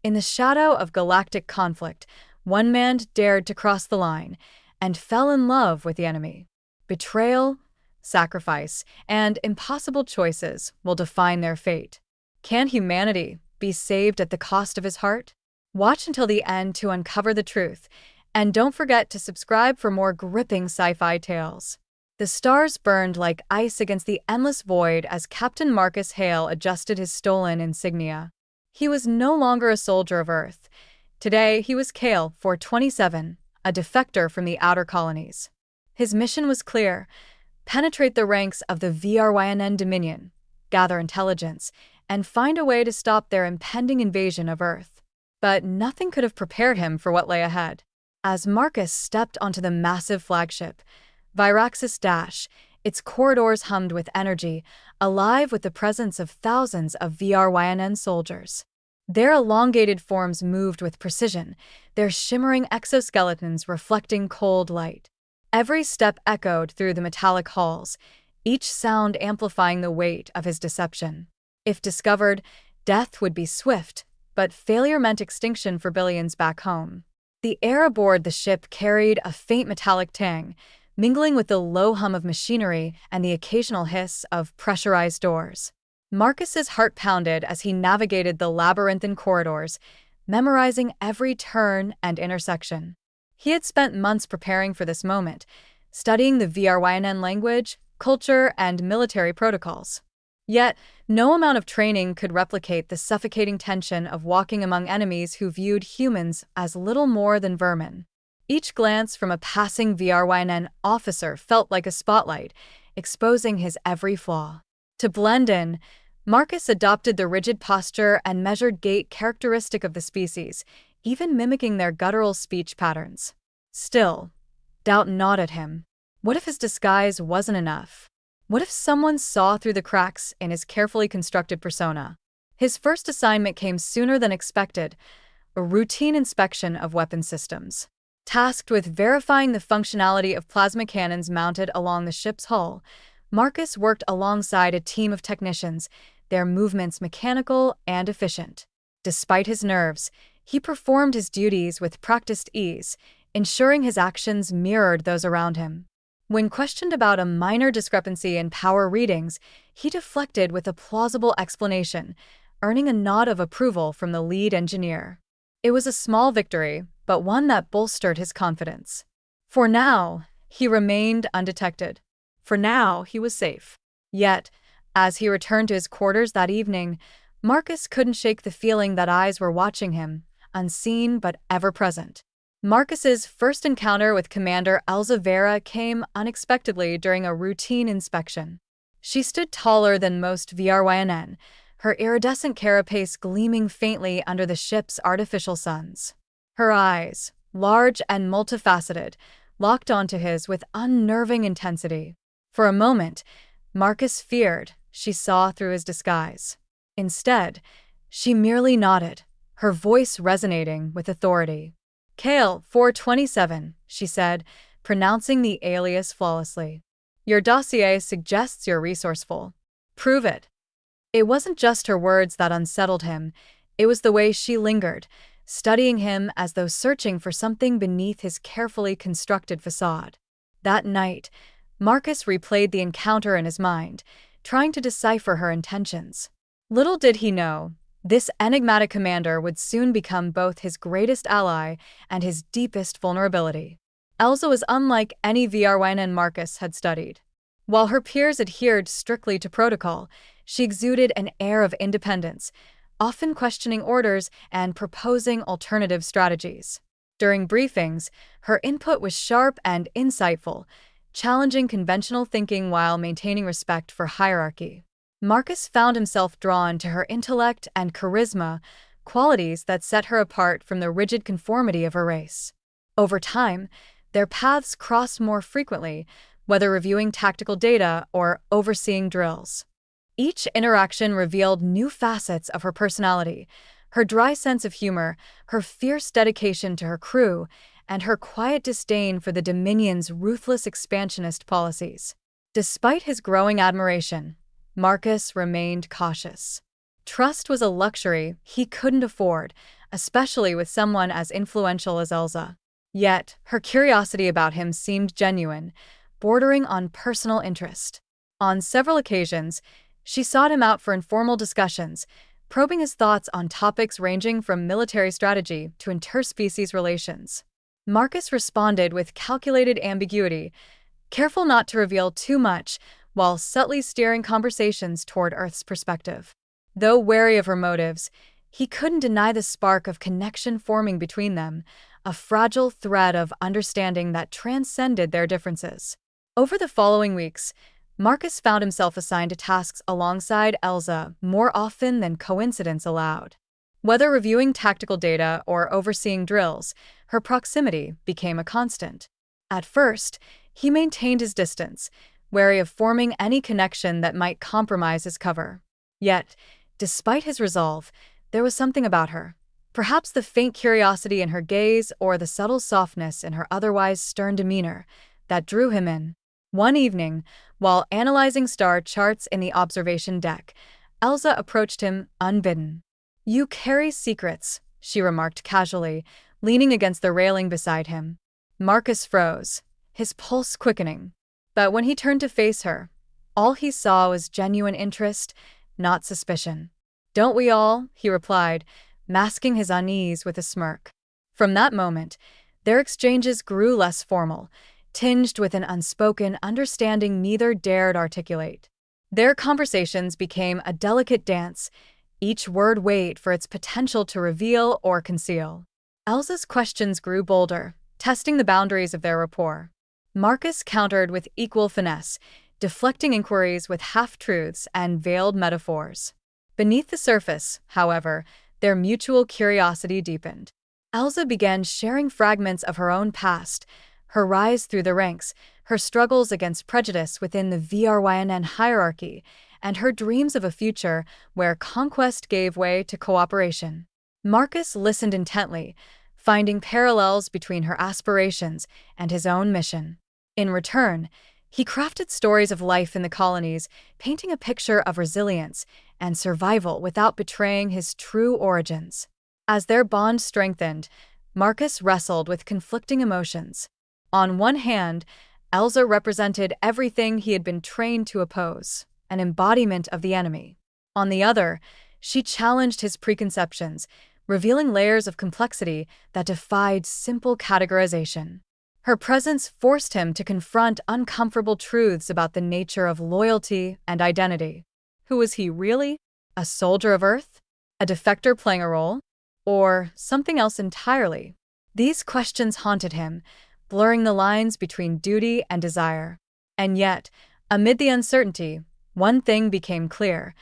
In the shadow of galactic conflict, one man dared to cross the line and fell in love with the enemy. Betrayal, sacrifice, and impossible choices will define their fate. Can humanity be saved at the cost of his heart? Watch until the end to uncover the truth, and don't forget to subscribe for more gripping sci-fi tales. The stars burned like ice against the endless void as Captain Marcus Hale adjusted his stolen insignia. He was no longer a soldier of Earth. Today, he was Kale 427, a defector from the outer colonies. His mission was clear: penetrate the ranks of the VRYNN Dominion, gather intelligence, and find a way to stop their impending invasion of Earth. But nothing could have prepared him for what lay ahead. As Marcus stepped onto the massive flagship, Viraxis Dash, its corridors hummed with energy, alive with the presence of thousands of VRYNN soldiers. Their elongated forms moved with precision, their shimmering exoskeletons reflecting cold light. Every step echoed through the metallic halls, each sound amplifying the weight of his deception. If discovered, death would be swift, but failure meant extinction for billions back home. The air aboard the ship carried a faint metallic tang, mingling with the low hum of machinery and the occasional hiss of pressurized doors. Marcus's heart pounded as he navigated the labyrinthine corridors, memorizing every turn and intersection. He had spent months preparing for this moment, studying the VRYNN language, culture, and military protocols. Yet, no amount of training could replicate the suffocating tension of walking among enemies who viewed humans as little more than vermin. Each glance from a passing VRYNN officer felt like a spotlight, exposing his every flaw. To blend in, Marcus adopted the rigid posture and measured gait characteristic of the species, even mimicking their guttural speech patterns. Still, doubt gnawed at him. What if his disguise wasn't enough? What if someone saw through the cracks in his carefully constructed persona? His first assignment came sooner than expected: a routine inspection of weapon systems. Tasked with verifying the functionality of plasma cannons mounted along the ship's hull, Marcus worked alongside a team of technicians, their movements mechanical and efficient. Despite his nerves, he performed his duties with practiced ease, ensuring his actions mirrored those around him. When questioned about a minor discrepancy in power readings, he deflected with a plausible explanation, earning a nod of approval from the lead engineer. It was a small victory, but one that bolstered his confidence. For now, he remained undetected. For now, he was safe. Yet, as he returned to his quarters that evening, Marcus couldn't shake the feeling that eyes were watching him, unseen but ever present. Marcus's first encounter with Commander Elza Vera came unexpectedly during a routine inspection. She stood taller than most VRYNN, her iridescent carapace gleaming faintly under the ship's artificial suns. Her eyes, large and multifaceted, locked onto his with unnerving intensity. For a moment, Marcus feared she saw through his disguise. Instead, she merely nodded, her voice resonating with authority. "Kale 427, she said, pronouncing the alias flawlessly. "Your dossier suggests you're resourceful. Prove it." It wasn't just her words that unsettled him, it was the way she lingered, studying him as though searching for something beneath his carefully constructed facade. That night, Marcus replayed the encounter in his mind, trying to decipher her intentions. Little did he know, this enigmatic commander would soon become both his greatest ally and his deepest vulnerability. Elza was unlike any VRYNN Marcus had studied. While her peers adhered strictly to protocol, she exuded an air of independence, often questioning orders and proposing alternative strategies. During briefings, her input was sharp and insightful, challenging conventional thinking while maintaining respect for hierarchy. Marcus found himself drawn to her intellect and charisma, qualities that set her apart from the rigid conformity of her race. Over time, their paths crossed more frequently, whether reviewing tactical data or overseeing drills. Each interaction revealed new facets of her personality: her dry sense of humor, her fierce dedication to her crew, and her quiet disdain for the Dominion's ruthless expansionist policies. Despite his growing admiration, Marcus remained cautious. Trust was a luxury he couldn't afford, especially with someone as influential as Elsa. Yet, her curiosity about him seemed genuine, bordering on personal interest. On several occasions, she sought him out for informal discussions, probing his thoughts on topics ranging from military strategy to interspecies relations. Marcus responded with calculated ambiguity, careful not to reveal too much, while subtly steering conversations toward Earth's perspective. Though wary of her motives, he couldn't deny the spark of connection forming between them, a fragile thread of understanding that transcended their differences. Over the following weeks, Marcus found himself assigned to tasks alongside Elsa more often than coincidence allowed. Whether reviewing tactical data or overseeing drills, her proximity became a constant. At first, he maintained his distance, wary of forming any connection that might compromise his cover. Yet, despite his resolve, there was something about her. Perhaps the faint curiosity in her gaze or the subtle softness in her otherwise stern demeanor that drew him in. One evening, while analyzing star charts in the observation deck, Elsa approached him unbidden. "You carry secrets," she remarked casually, leaning against the railing beside him. Marcus froze, his pulse quickening. But when he turned to face her, all he saw was genuine interest, not suspicion. "Don't we all?" he replied, masking his unease with a smirk. From that moment, their exchanges grew less formal, tinged with an unspoken understanding neither dared articulate. Their conversations became a delicate dance, each word weighed for its potential to reveal or conceal. Elsa's questions grew bolder, testing the boundaries of their rapport. Marcus countered with equal finesse, deflecting inquiries with half-truths and veiled metaphors. Beneath the surface, however, their mutual curiosity deepened. Elsa began sharing fragments of her own past, her rise through the ranks, her struggles against prejudice within the VRYNN hierarchy, and her dreams of a future where conquest gave way to cooperation. Marcus listened intently, finding parallels between her aspirations and his own mission. In return, he crafted stories of life in the colonies, painting a picture of resilience and survival without betraying his true origins. As their bond strengthened, Marcus wrestled with conflicting emotions. On one hand, Elsa represented everything he had been trained to oppose, an embodiment of the enemy. On the other, she challenged his preconceptions, revealing layers of complexity that defied simple categorization. Her presence forced him to confront uncomfortable truths about the nature of loyalty and identity. Who was he really? A soldier of Earth? A defector playing a role? Or something else entirely? These questions haunted him, blurring the lines between duty and desire. And yet, amid the uncertainty, one thing became clear.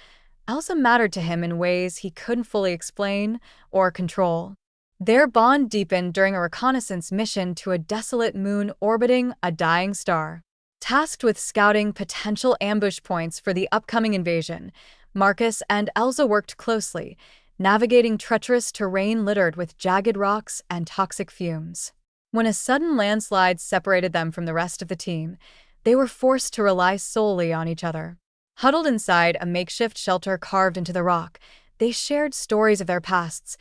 Elsa mattered to him in ways he couldn't fully explain or control. Their bond deepened during a reconnaissance mission to a desolate moon orbiting a dying star. Tasked with scouting potential ambush points for the upcoming invasion, Marcus and Elsa worked closely, navigating treacherous terrain littered with jagged rocks and toxic fumes. When a sudden landslide separated them from the rest of the team, they were forced to rely solely on each other. Huddled inside a makeshift shelter carved into the rock, they shared stories of their pasts.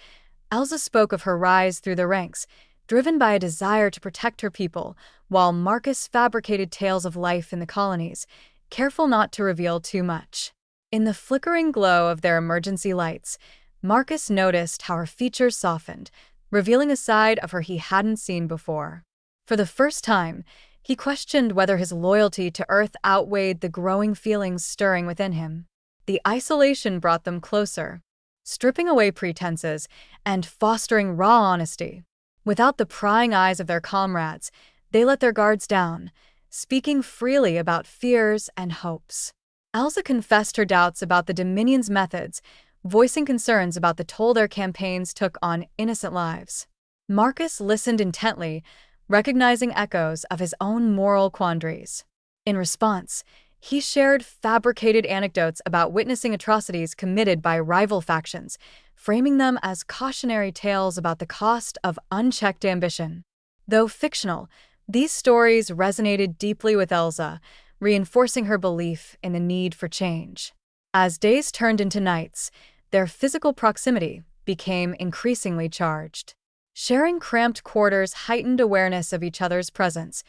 Elsa spoke of her rise through the ranks, driven by a desire to protect her people, while Marcus fabricated tales of life in the colonies, careful not to reveal too much. In the flickering glow of their emergency lights, Marcus noticed how her features softened, revealing a side of her he hadn't seen before. For the first time, he questioned whether his loyalty to Earth outweighed the growing feelings stirring within him. The isolation brought them closer, stripping away pretenses and fostering raw honesty. Without the prying eyes of their comrades, they let their guards down, speaking freely about fears and hopes. Elsa confessed her doubts about the Dominion's methods, voicing concerns about the toll their campaigns took on innocent lives. Marcus listened intently, recognizing echoes of his own moral quandaries. In response, he shared fabricated anecdotes about witnessing atrocities committed by rival factions, framing them as cautionary tales about the cost of unchecked ambition. Though fictional, these stories resonated deeply with Elsa, reinforcing her belief in the need for change. As days turned into nights, their physical proximity became increasingly charged. Sharing cramped quarters heightened awareness of each other's presence,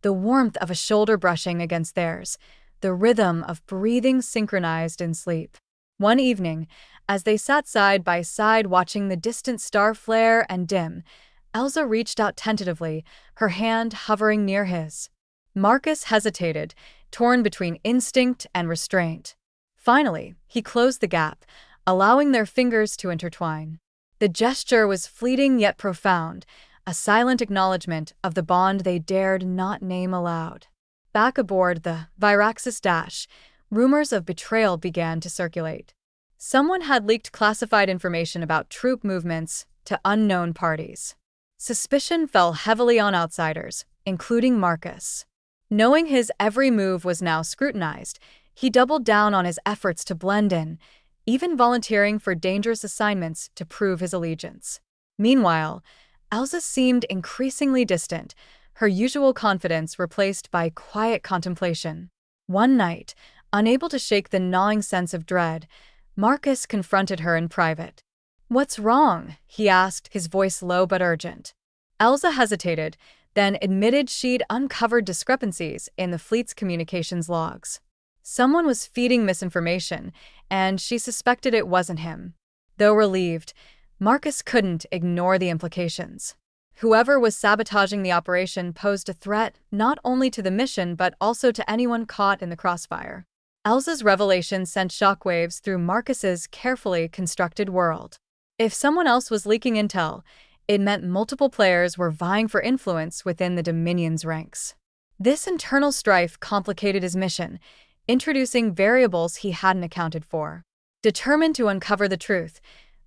the warmth of a shoulder brushing against theirs, the rhythm of breathing synchronized in sleep. One evening, as they sat side by side watching the distant star flare and dim, Elsa reached out tentatively, her hand hovering near his. Marcus hesitated, torn between instinct and restraint. Finally, he closed the gap, allowing their fingers to intertwine. The gesture was fleeting yet profound, a silent acknowledgement of the bond they dared not name aloud. Back aboard the Viraxis Dash, rumors of betrayal began to circulate. Someone had leaked classified information about troop movements to unknown parties. Suspicion fell heavily on outsiders, including Marcus. Knowing his every move was now scrutinized, he doubled down on his efforts to blend in, even volunteering for dangerous assignments to prove his allegiance. Meanwhile, Elsa seemed increasingly distant, her usual confidence replaced by quiet contemplation. One night, unable to shake the gnawing sense of dread, Marcus confronted her in private. "What's wrong?" he asked, his voice low but urgent. Elsa hesitated, then admitted she'd uncovered discrepancies in the fleet's communications logs. Someone was feeding misinformation, and she suspected it wasn't him. Though relieved, Marcus couldn't ignore the implications. Whoever was sabotaging the operation posed a threat not only to the mission but also to anyone caught in the crossfire. Elsa's revelation sent shockwaves through Marcus's carefully constructed world. If someone else was leaking intel, it meant multiple players were vying for influence within the Dominion's ranks. This internal strife complicated his mission, introducing variables he hadn't accounted for. Determined to uncover the truth,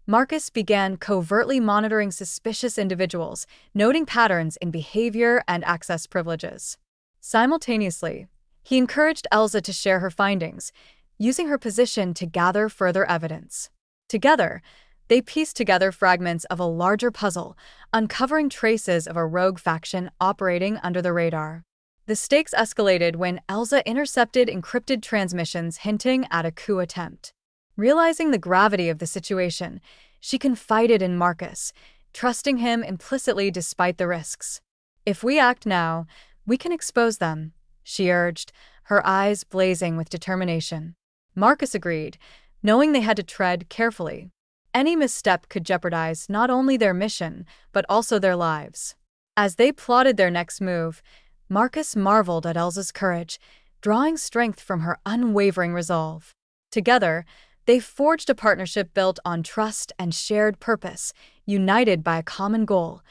Marcus began covertly monitoring suspicious individuals, noting patterns in behavior and access privileges. Simultaneously, he encouraged Elsa to share her findings, using her position to gather further evidence. Together, they pieced together fragments of a larger puzzle, uncovering traces of a rogue faction operating under the radar. The stakes escalated when Elsa intercepted encrypted transmissions hinting at a coup attempt. Realizing the gravity of the situation, she confided in Marcus, trusting him implicitly despite the risks. "If we act now, we can expose them," she urged, her eyes blazing with determination. Marcus agreed, knowing they had to tread carefully. Any misstep could jeopardize not only their mission, but also their lives. As they plotted their next move, Marcus marveled at Elsa's courage, drawing strength from her unwavering resolve. Together, they forged a partnership built on trust and shared purpose, united by a common goal: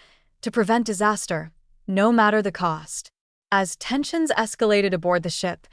to prevent disaster, no matter the cost. As tensions escalated aboard the ship,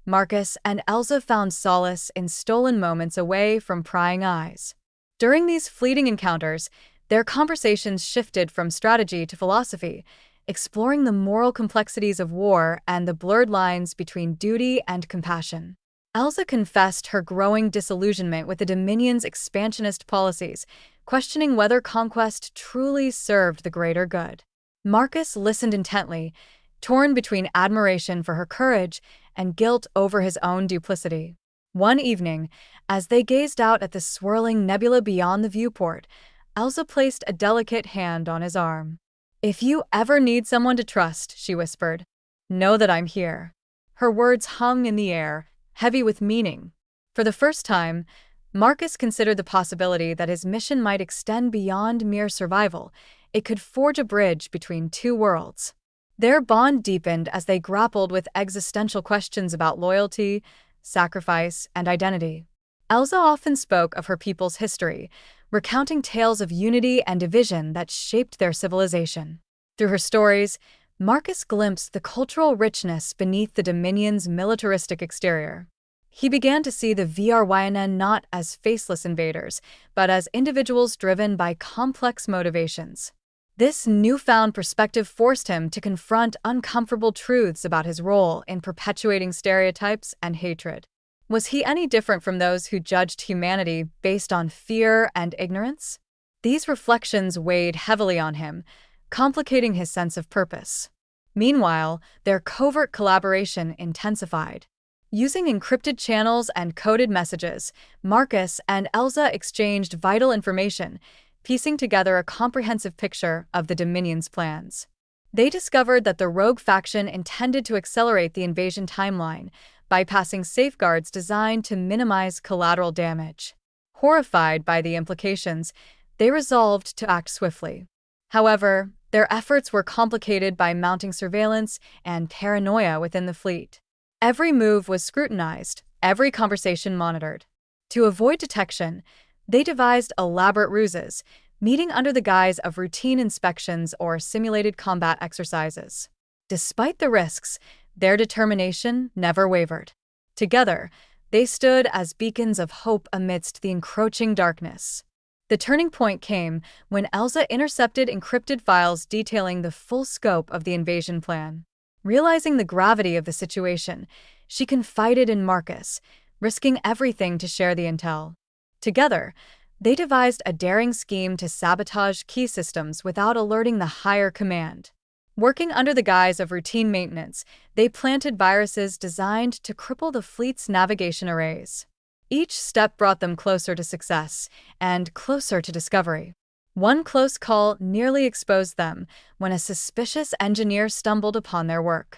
Marcus and Elsa found solace in stolen moments away from prying eyes. During these fleeting encounters, their conversations shifted from strategy to philosophy, exploring the moral complexities of war and the blurred lines between duty and compassion. Elsa confessed her growing disillusionment with the Dominion's expansionist policies, questioning whether conquest truly served the greater good. Marcus listened intently, torn between admiration for her courage and guilt over his own duplicity. One evening, as they gazed out at the swirling nebula beyond the viewport, Elsa placed a delicate hand on his arm. "If you ever need someone to trust," she whispered, "know that I'm here." Her words hung in the air, heavy with meaning. For the first time, Marcus considered the possibility that his mission might extend beyond mere survival. It could forge a bridge between two worlds. Their bond deepened as they grappled with existential questions about loyalty, sacrifice, and identity. Elsa often spoke of her people's history, recounting tales of unity and division that shaped their civilization. Through her stories, Marcus glimpsed the cultural richness beneath the Dominion's militaristic exterior. He began to see the VRYNN not as faceless invaders, but as individuals driven by complex motivations. This newfound perspective forced him to confront uncomfortable truths about his role in perpetuating stereotypes and hatred. Was he any different from those who judged humanity based on fear and ignorance? These reflections weighed heavily on him, complicating his sense of purpose. Meanwhile, their covert collaboration intensified. Using encrypted channels and coded messages, Marcus and Elsa exchanged vital information, piecing together a comprehensive picture of the Dominion's plans. They discovered that the rogue faction intended to accelerate the invasion timeline, bypassing safeguards designed to minimize collateral damage. Horrified by the implications, they resolved to act swiftly. However, their efforts were complicated by mounting surveillance and paranoia within the fleet. Every move was scrutinized, every conversation monitored. To avoid detection, they devised elaborate ruses, meeting under the guise of routine inspections or simulated combat exercises. Despite the risks, their determination never wavered. Together, they stood as beacons of hope amidst the encroaching darkness. The turning point came when Elsa intercepted encrypted files detailing the full scope of the invasion plan. Realizing the gravity of the situation, she confided in Marcus, risking everything to share the intel. Together, they devised a daring scheme to sabotage key systems without alerting the higher command. Working under the guise of routine maintenance, they planted viruses designed to cripple the fleet's navigation arrays. Each step brought them closer to success and closer to discovery. One close call nearly exposed them when a suspicious engineer stumbled upon their work.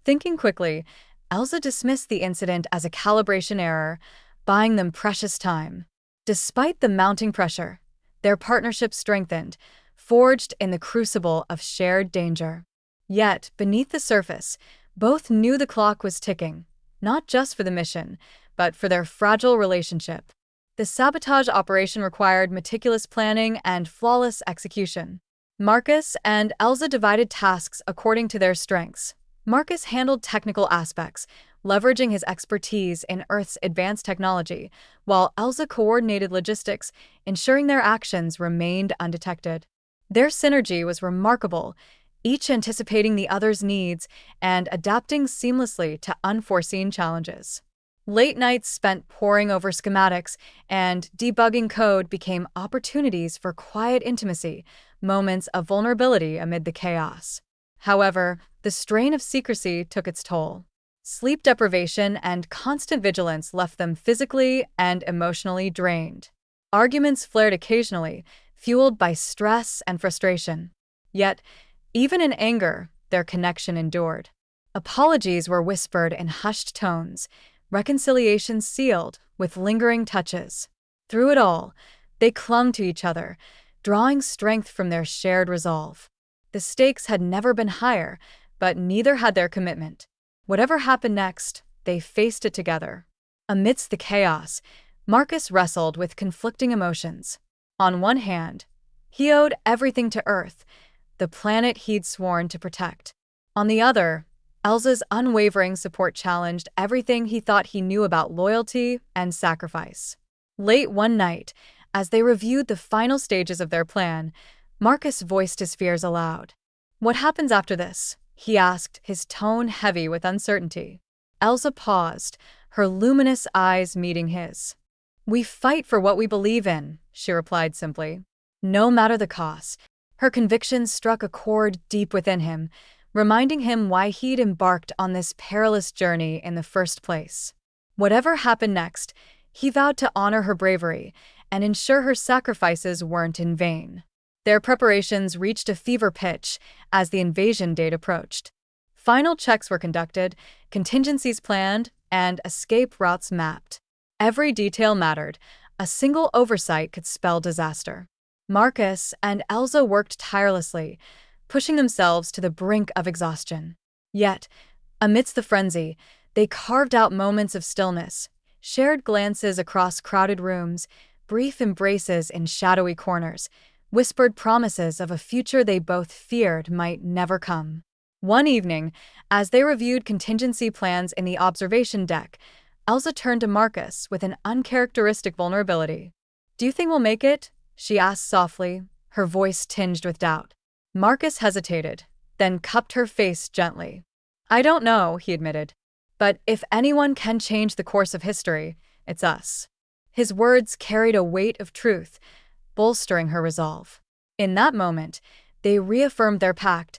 Thinking quickly, Elsa dismissed the incident as a calibration error, buying them precious time. Despite the mounting pressure, their partnership strengthened, forged in the crucible of shared danger. Yet, beneath the surface, both knew the clock was ticking, not just for the mission, but for their fragile relationship. The sabotage operation required meticulous planning and flawless execution. Marcus and Elsa divided tasks according to their strengths. Marcus handled technical aspects, leveraging his expertise in Earth's advanced technology, while Elsa coordinated logistics, ensuring their actions remained undetected. Their synergy was remarkable, each anticipating the other's needs and adapting seamlessly to unforeseen challenges. Late nights spent poring over schematics and debugging code became opportunities for quiet intimacy, moments of vulnerability amid the chaos. However, the strain of secrecy took its toll. Sleep deprivation and constant vigilance left them physically and emotionally drained. Arguments flared occasionally, fueled by stress and frustration. Yet, even in anger, their connection endured. Apologies were whispered in hushed tones, reconciliation sealed with lingering touches. Through it all, they clung to each other, drawing strength from their shared resolve. The stakes had never been higher, but neither had their commitment. Whatever happened next, they faced it together. Amidst the chaos, Marcus wrestled with conflicting emotions. On one hand, he owed everything to Earth, the planet he'd sworn to protect. On the other, Elsa's unwavering support challenged everything he thought he knew about loyalty and sacrifice. Late one night, as they reviewed the final stages of their plan, Marcus voiced his fears aloud. "What happens after this?" he asked, his tone heavy with uncertainty. Elsa paused, her luminous eyes meeting his. "We fight for what we believe in," she replied simply. No matter the cost. Her conviction struck a chord deep within him, reminding him why he'd embarked on this perilous journey in the first place. Whatever happened next, he vowed to honor her bravery and ensure her sacrifices weren't in vain. Their preparations reached a fever pitch as the invasion date approached. Final checks were conducted, contingencies planned, and escape routes mapped. Every detail mattered. A single oversight could spell disaster. Marcus and Elsa worked tirelessly, pushing themselves to the brink of exhaustion. Yet, amidst the frenzy, they carved out moments of stillness, shared glances across crowded rooms, brief embraces in shadowy corners, whispered promises of a future they both feared might never come. One evening, as they reviewed contingency plans in the observation deck, Elsa turned to Marcus with an uncharacteristic vulnerability. "Do you think we'll make it?" she asked softly, her voice tinged with doubt. Marcus hesitated, then cupped her face gently. "I don't know," he admitted. "But if anyone can change the course of history, it's us." His words carried a weight of truth, bolstering her resolve. In that moment, they reaffirmed their pact,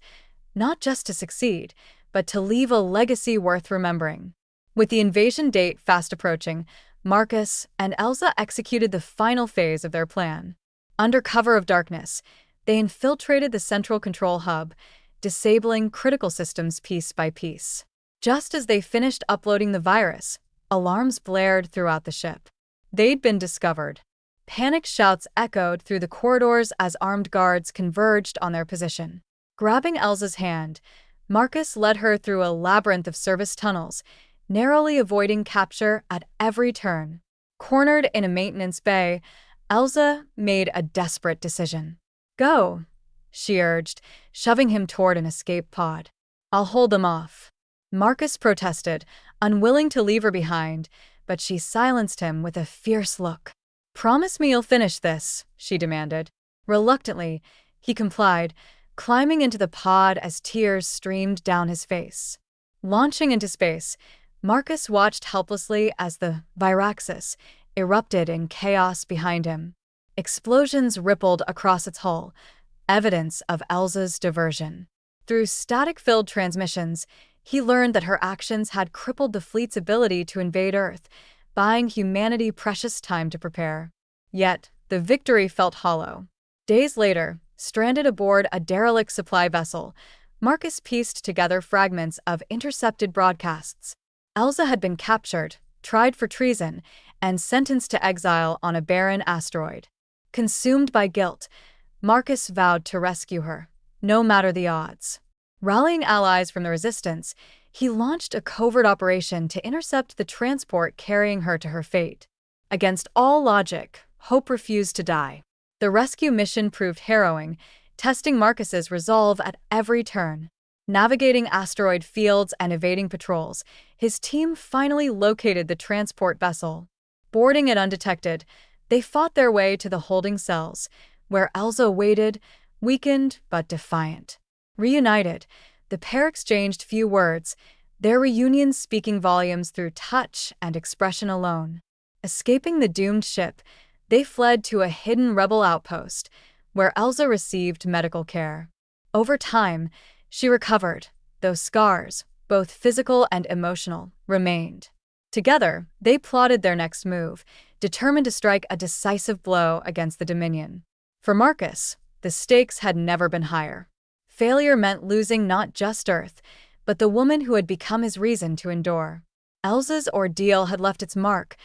not just to succeed, but to leave a legacy worth remembering. With the invasion date fast approaching, Marcus and Elsa executed the final phase of their plan. Under cover of darkness, they infiltrated the central control hub, disabling critical systems piece by piece. Just as they finished uploading the virus, alarms blared throughout the ship. They'd been discovered. Panicked shouts echoed through the corridors as armed guards converged on their position. Grabbing Elsa's hand, Marcus led her through a labyrinth of service tunnels, narrowly avoiding capture at every turn. Cornered in a maintenance bay, Elsa made a desperate decision. "Go," she urged, shoving him toward an escape pod. "I'll hold them off." Marcus protested, unwilling to leave her behind, but she silenced him with a fierce look. "Promise me you'll finish this," she demanded. Reluctantly, he complied, climbing into the pod as tears streamed down his face. Launching into space, Marcus watched helplessly as the Viraxis erupted in chaos behind him. Explosions rippled across its hull, evidence of Elsa's diversion. Through static-filled transmissions, he learned that her actions had crippled the fleet's ability to invade Earth, buying humanity precious time to prepare. Yet, the victory felt hollow. Days later, stranded aboard a derelict supply vessel, Marcus pieced together fragments of intercepted broadcasts. Elsa had been captured, tried for treason, and sentenced to exile on a barren asteroid. Consumed by guilt, Marcus vowed to rescue her, no matter the odds. Rallying allies from the resistance, he launched a covert operation to intercept the transport carrying her to her fate. Against all logic, hope refused to die. The rescue mission proved harrowing, testing Marcus's resolve at every turn. Navigating asteroid fields and evading patrols, his team finally located the transport vessel. Boarding it undetected, they fought their way to the holding cells, where Elsa waited, weakened but defiant. Reunited, the pair exchanged few words, their reunion speaking volumes through touch and expression alone. Escaping the doomed ship, they fled to a hidden rebel outpost, where Elsa received medical care. Over time, she recovered, though scars, both physical and emotional, remained. Together, they plotted their next move, determined to strike a decisive blow against the Dominion. For Marcus, the stakes had never been higher. Failure meant losing not just Earth, but the woman who had become his reason to endure. Elsa's ordeal had left its mark,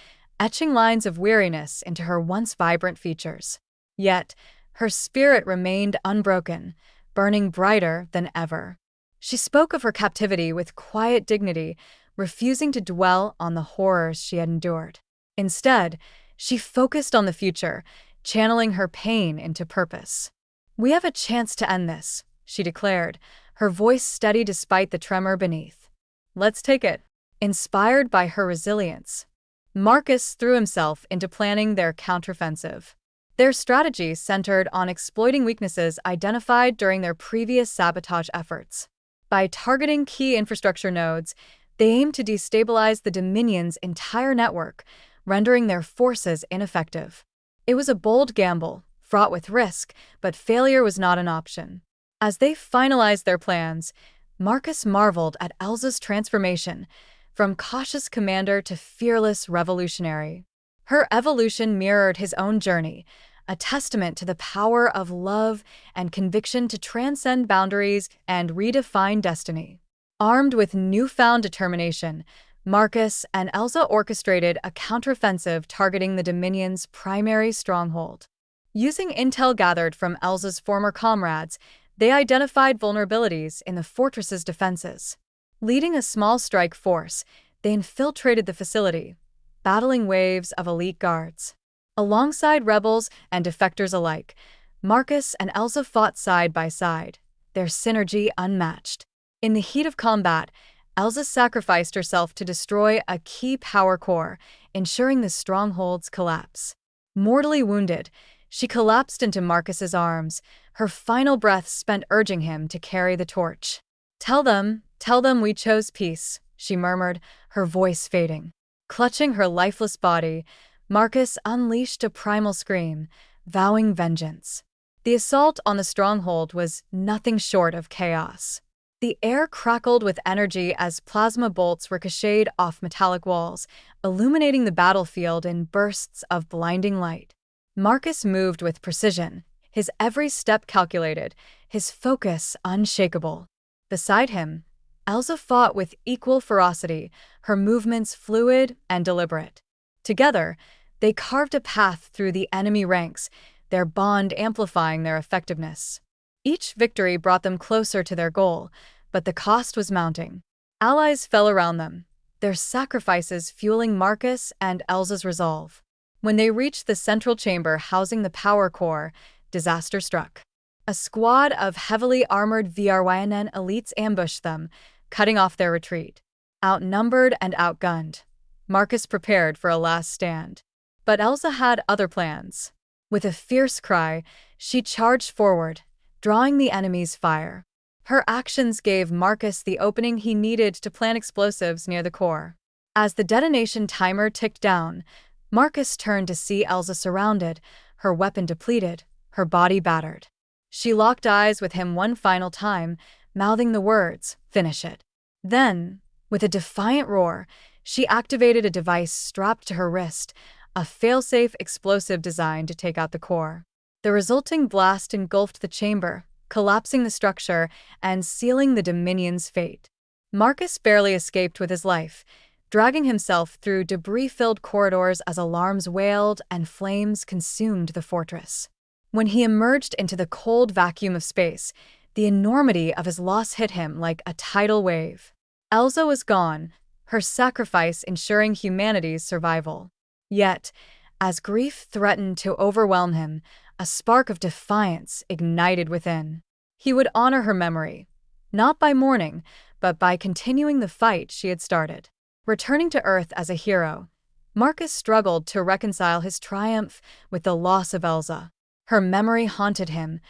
etching lines of weariness into her once vibrant features. Yet, her spirit remained unbroken, burning brighter than ever. She spoke of her captivity with quiet dignity, refusing to dwell on the horrors she had endured. Instead, she focused on the future, channeling her pain into purpose. "We have a chance to end this," she declared, her voice steady despite the tremor beneath. "Let's take it." Inspired by her resilience, Marcus threw himself into planning their counteroffensive. Their strategy centered on exploiting weaknesses identified during their previous sabotage efforts. By targeting key infrastructure nodes, they aimed to destabilize the Dominion's entire network, rendering their forces ineffective. It was a bold gamble, fraught with risk, but failure was not an option. As they finalized their plans, Marcus marveled at Elsa's transformation, from cautious commander to fearless revolutionary. Her evolution mirrored his own journey, a testament to the power of love and conviction to transcend boundaries and redefine destiny. Armed with newfound determination, Marcus and Elsa orchestrated a counteroffensive targeting the Dominion's primary stronghold. Using intel gathered from Elsa's former comrades, they identified vulnerabilities in the fortress's defenses. Leading a small strike force, they infiltrated the facility, battling waves of elite guards. Alongside rebels and defectors alike, Marcus and Elsa fought side by side, their synergy unmatched. In the heat of combat, Elsa sacrificed herself to destroy a key power core, ensuring the stronghold's collapse. Mortally wounded, she collapsed into Marcus's arms, her final breath spent urging him to carry the torch. Tell them we chose peace," she murmured, her voice fading. Clutching her lifeless body, Marcus unleashed a primal scream, vowing vengeance. The assault on the stronghold was nothing short of chaos. The air crackled with energy as plasma bolts ricocheted off metallic walls, illuminating the battlefield in bursts of blinding light. Marcus moved with precision, his every step calculated, his focus unshakable. Beside him, Elsa fought with equal ferocity, her movements fluid and deliberate. Together, they carved a path through the enemy ranks, their bond amplifying their effectiveness. Each victory brought them closer to their goal, but the cost was mounting. Allies fell around them, their sacrifices fueling Marcus and Elsa's resolve. When they reached the central chamber housing the power core, disaster struck. A squad of heavily armored VRYNN elites ambushed them, cutting off their retreat. Outnumbered and outgunned, Marcus prepared for a last stand. But Elsa had other plans. With a fierce cry, she charged forward, drawing the enemy's fire. Her actions gave Marcus the opening he needed to plant explosives near the core. As the detonation timer ticked down, Marcus turned to see Elsa surrounded, her weapon depleted, her body battered. She locked eyes with him one final time, mouthing the words, "Finish it." Then, with a defiant roar, she activated a device strapped to her wrist, a failsafe explosive designed to take out the core. The resulting blast engulfed the chamber, collapsing the structure and sealing the Dominion's fate. Marcus barely escaped with his life, dragging himself through debris-filled corridors as alarms wailed and flames consumed the fortress. When he emerged into the cold vacuum of space, the enormity of his loss hit him like a tidal wave. Elsa was gone, her sacrifice ensuring humanity's survival. Yet, as grief threatened to overwhelm him, a spark of defiance ignited within. He would honor her memory, not by mourning, but by continuing the fight she had started. Returning to Earth as a hero, Marcus struggled to reconcile his triumph with the loss of Elsa. Her memory haunted him,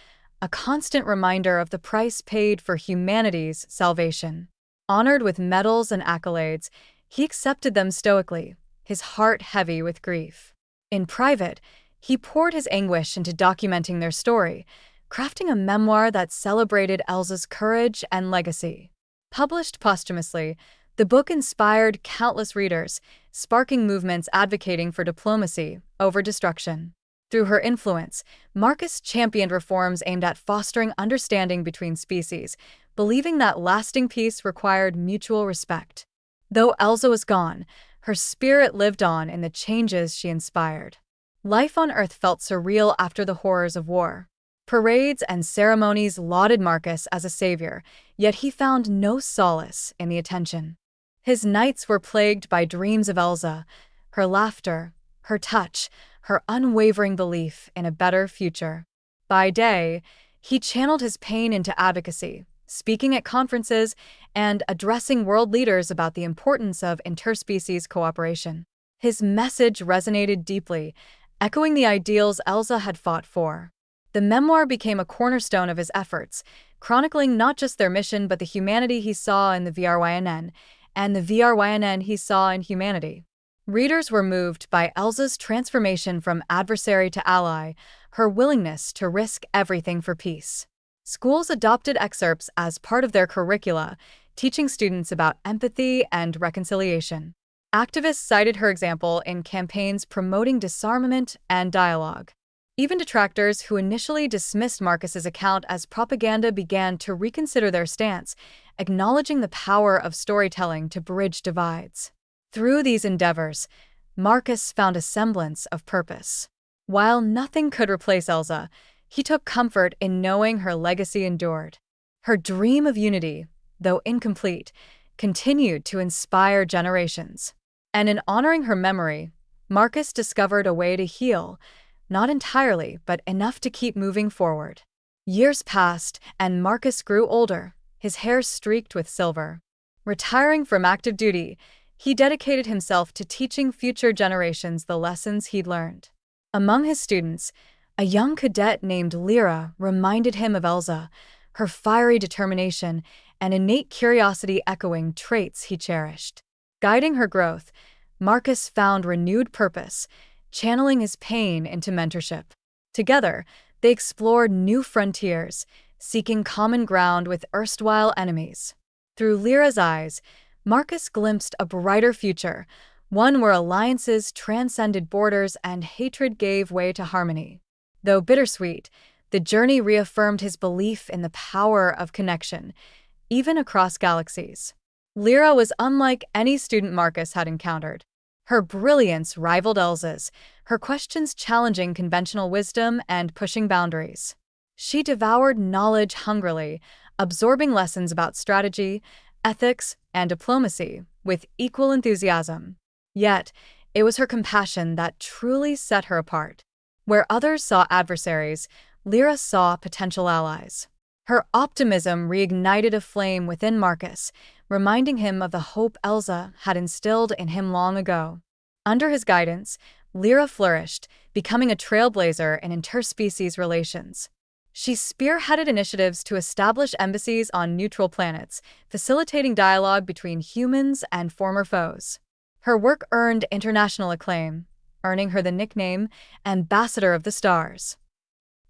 a constant reminder of the price paid for humanity's salvation. Honored with medals and accolades, he accepted them stoically, his heart heavy with grief. In private, he poured his anguish into documenting their story, crafting a memoir that celebrated Elsa's courage and legacy. Published posthumously, the book inspired countless readers, sparking movements advocating for diplomacy over destruction. Through her influence, Marcus championed reforms aimed at fostering understanding between species, believing that lasting peace required mutual respect. Though Elsa was gone, her spirit lived on in the changes she inspired. Life on Earth felt surreal after the horrors of war. Parades and ceremonies lauded Marcus as a savior, yet he found no solace in the attention. His nights were plagued by dreams of Elsa, her laughter, her touch, her unwavering belief in a better future. By day, he channeled his pain into advocacy, speaking at conferences and addressing world leaders about the importance of interspecies cooperation. His message resonated deeply, echoing the ideals Elsa had fought for. The memoir became a cornerstone of his efforts, chronicling not just their mission but the humanity he saw in the VRYNN, and the VRYNN he saw in humanity. Readers were moved by Elsa's transformation from adversary to ally, her willingness to risk everything for peace. Schools adopted excerpts as part of their curricula, teaching students about empathy and reconciliation. Activists cited her example in campaigns promoting disarmament and dialogue. Even detractors who initially dismissed Marcus's account as propaganda began to reconsider their stance, acknowledging the power of storytelling to bridge divides. Through these endeavors, Marcus found a semblance of purpose. While nothing could replace Elsa, he took comfort in knowing her legacy endured. Her dream of unity, though incomplete, continued to inspire generations. And in honoring her memory, Marcus discovered a way to heal, not entirely, but enough to keep moving forward. Years passed, and Marcus grew older, his hair streaked with silver. Retiring from active duty, he dedicated himself to teaching future generations the lessons he'd learned. Among his students, a young cadet named Lyra reminded him of Elsa, her fiery determination and innate curiosity echoing traits he cherished. Guiding her growth, Marcus found renewed purpose, channeling his pain into mentorship. Together, they explored new frontiers, seeking common ground with erstwhile enemies. Through Lyra's eyes, Marcus glimpsed a brighter future, one where alliances transcended borders and hatred gave way to harmony. Though bittersweet, the journey reaffirmed his belief in the power of connection, even across galaxies. Lyra was unlike any student Marcus had encountered. Her brilliance rivaled Elsa's, her questions challenging conventional wisdom and pushing boundaries. She devoured knowledge hungrily, absorbing lessons about strategy, ethics, and diplomacy with equal enthusiasm. Yet, it was her compassion that truly set her apart. Where others saw adversaries, Lyra saw potential allies. Her optimism reignited a flame within Marcus, reminding him of the hope Elsa had instilled in him long ago. Under his guidance, Lyra flourished, becoming a trailblazer in interspecies relations. She spearheaded initiatives to establish embassies on neutral planets, facilitating dialogue between humans and former foes. Her work earned international acclaim, earning her the nickname Ambassador of the Stars.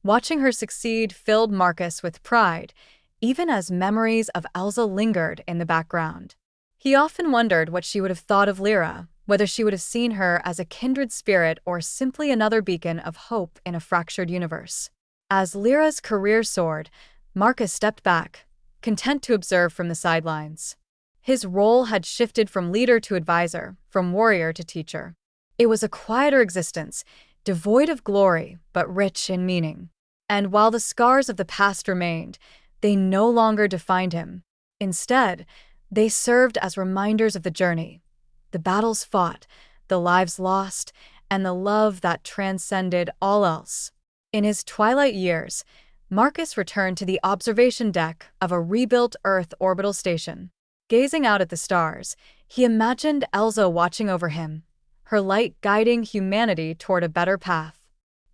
Watching her succeed filled Marcus with pride, even as memories of Elsa lingered in the background. He often wondered what she would have thought of Lyra, whether she would have seen her as a kindred spirit or simply another beacon of hope in a fractured universe. As Lyra's career soared, Marcus stepped back, content to observe from the sidelines. His role had shifted from leader to advisor, from warrior to teacher. It was a quieter existence, devoid of glory, but rich in meaning. And while the scars of the past remained, they no longer defined him. Instead, they served as reminders of the journey, the battles fought, the lives lost, and the love that transcended all else. In his twilight years, Marcus returned to the observation deck of a rebuilt Earth orbital station. Gazing out at the stars, he imagined Elsa watching over him, her light guiding humanity toward a better path.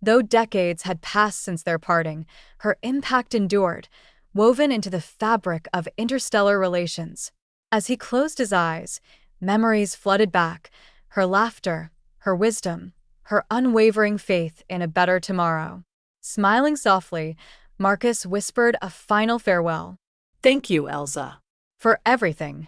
Though decades had passed since their parting, her impact endured, woven into the fabric of interstellar relations. As he closed his eyes, memories flooded back, her laughter, her wisdom, her unwavering faith in a better tomorrow. Smiling softly, Marcus whispered a final farewell. Thank you, Elsa. For everything.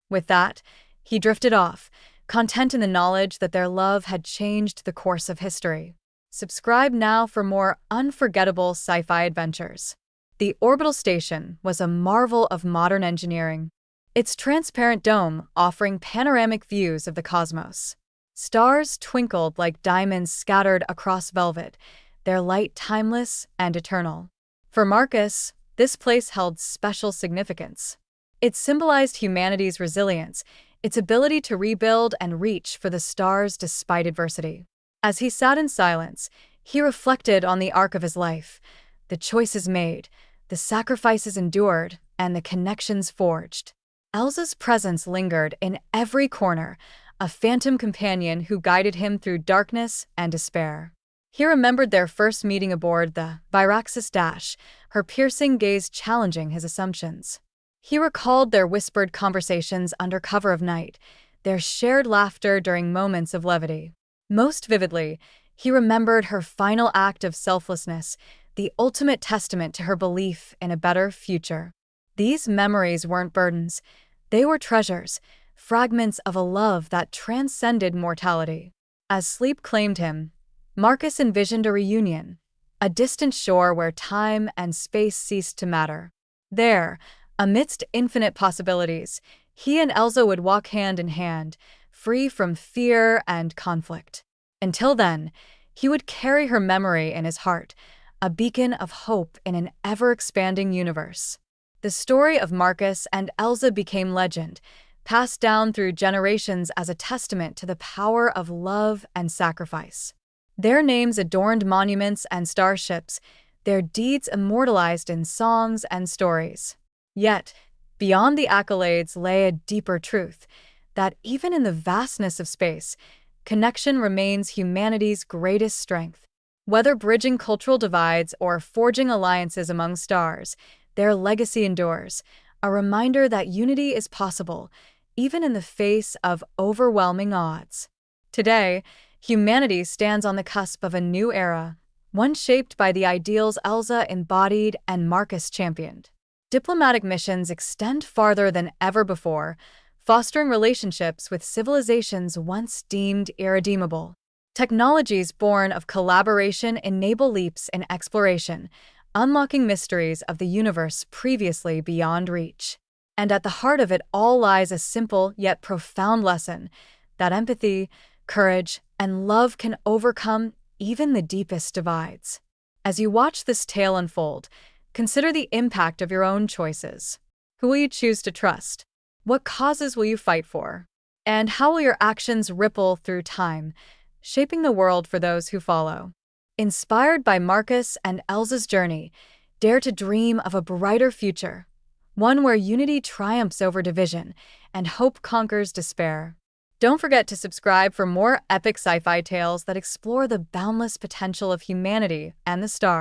With that, he drifted off, content in the knowledge that their love had changed the course of history. Subscribe now for more unforgettable sci-fi adventures. The orbital station was a marvel of modern engineering, its transparent dome offering panoramic views of the cosmos. Stars twinkled like diamonds scattered across velvet, their light timeless and eternal. For Marcus, this place held special significance. It symbolized humanity's resilience, its ability to rebuild and reach for the stars despite adversity. As he sat in silence, he reflected on the arc of his life, the choices made, the sacrifices endured, and the connections forged. Elsa's presence lingered in every corner, a phantom companion who guided him through darkness and despair. He remembered their first meeting aboard the Viraxis Dash, her piercing gaze challenging his assumptions. He recalled their whispered conversations under cover of night, their shared laughter during moments of levity. Most vividly, he remembered her final act of selflessness, the ultimate testament to her belief in a better future. These memories weren't burdens, they were treasures, fragments of a love that transcended mortality. As sleep claimed him, Marcus envisioned a reunion, a distant shore where time and space ceased to matter. There, amidst infinite possibilities, he and Elsa would walk hand in hand, free from fear and conflict. Until then, he would carry her memory in his heart, a beacon of hope in an ever-expanding universe. The story of Marcus and Elsa became legend, passed down through generations as a testament to the power of love and sacrifice. Their names adorned monuments and starships, their deeds immortalized in songs and stories. Yet, beyond the accolades lay a deeper truth, that even in the vastness of space, connection remains humanity's greatest strength. Whether bridging cultural divides or forging alliances among stars, their legacy endures, a reminder that unity is possible, even in the face of overwhelming odds. Today, humanity stands on the cusp of a new era, one shaped by the ideals Elsa embodied and Marcus championed. Diplomatic missions extend farther than ever before, fostering relationships with civilizations once deemed irredeemable. Technologies born of collaboration enable leaps in exploration, unlocking mysteries of the universe previously beyond reach. And at the heart of it all lies a simple yet profound lesson that empathy, courage, and love can overcome even the deepest divides. As you watch this tale unfold, consider the impact of your own choices. Who will you choose to trust? What causes will you fight for? And how will your actions ripple through time, shaping the world for those who follow? Inspired by Marcus and Elsa's journey, dare to dream of a brighter future, one where unity triumphs over division and hope conquers despair. Don't forget to subscribe for more epic sci-fi tales that explore the boundless potential of humanity and the stars.